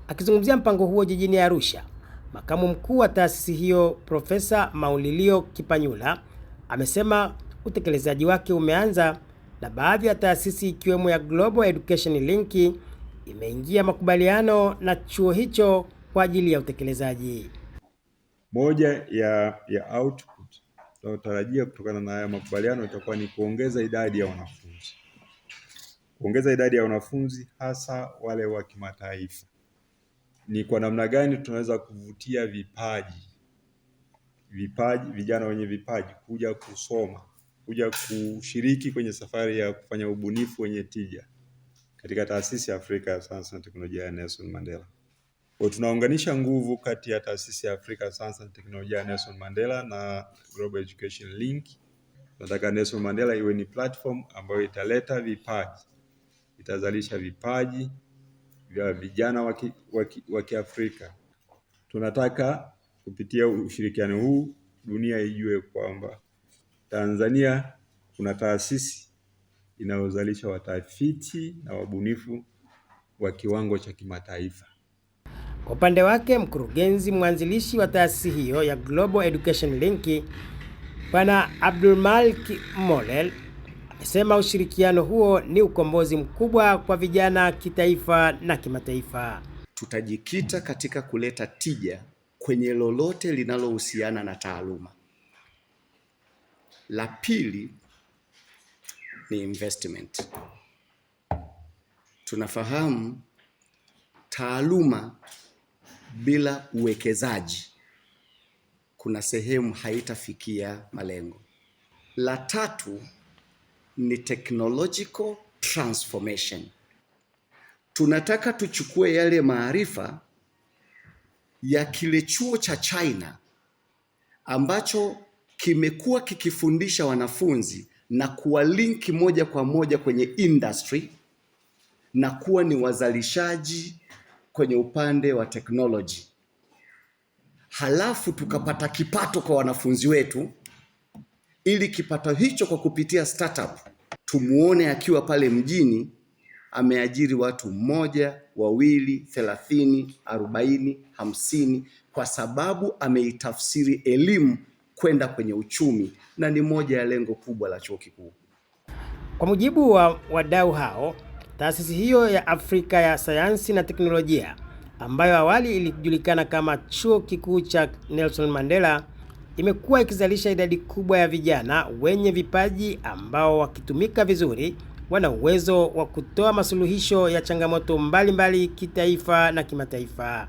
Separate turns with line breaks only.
Akizungumzia mpango huo jijini Arusha, makamu mkuu wa taasisi hiyo Profesa Maulilio Kipanyula amesema utekelezaji wake umeanza na baadhi ya taasisi ikiwemo ya Global Education Link imeingia makubaliano na chuo hicho kwa ajili ya utekelezaji.
Moja ya output tunayotarajia kutokana na haya makubaliano itakuwa ni kuongeza idadi ya wanafunzi. Kuongeza idadi ya wanafunzi hasa wale wa kimataifa. Ni kwa namna gani tunaweza kuvutia vijana wenye vipaji kuja kusoma, kuja kushiriki kwenye safari ya kufanya ubunifu wenye tija katika Taasisi ya Afrika ya Sayansi na Teknolojia ya Nelson Mandela. Kwa tunaunganisha nguvu kati ya Taasisi ya Afrika ya Sayansi na Teknolojia ya Nelson Mandela na Global Education Link. Tunataka Nelson Mandela iwe ni platform ambayo italeta vipaji, itazalisha vipaji vya vijana wa Kiafrika. Tunataka kupitia ushirikiano huu dunia ijue kwamba Tanzania kuna taasisi inayozalisha watafiti na wabunifu wa kiwango cha kimataifa.
Kwa upande wake, mkurugenzi mwanzilishi wa taasisi hiyo ya Global Education Link, Bwana Abdulmalik Molel, amesema ushirikiano huo ni ukombozi mkubwa kwa vijana kitaifa na kimataifa.
Tutajikita katika kuleta tija kwenye lolote linalohusiana na taaluma. La pili ni investment. Tunafahamu taaluma bila uwekezaji kuna sehemu haitafikia malengo. La tatu ni technological transformation. Tunataka tuchukue yale maarifa ya kile chuo cha China ambacho kimekuwa kikifundisha wanafunzi na kuwa linki moja kwa moja kwenye industry na kuwa ni wazalishaji kwenye upande wa technology. Halafu tukapata kipato kwa wanafunzi wetu, ili kipato hicho kwa kupitia startup tumuone akiwa pale mjini ameajiri watu 1, 2, 30, 40, 50 kwa sababu ameitafsiri elimu kwenda kwenye uchumi, na ni moja ya lengo kubwa la chuo kikuu.
Kwa mujibu wa wadau hao, taasisi hiyo ya Afrika ya Sayansi na Teknolojia ambayo awali ilijulikana kama Chuo Kikuu cha Nelson Mandela imekuwa ikizalisha idadi kubwa ya vijana wenye vipaji ambao wakitumika vizuri wana uwezo wa kutoa masuluhisho ya changamoto mbalimbali kitaifa na kimataifa.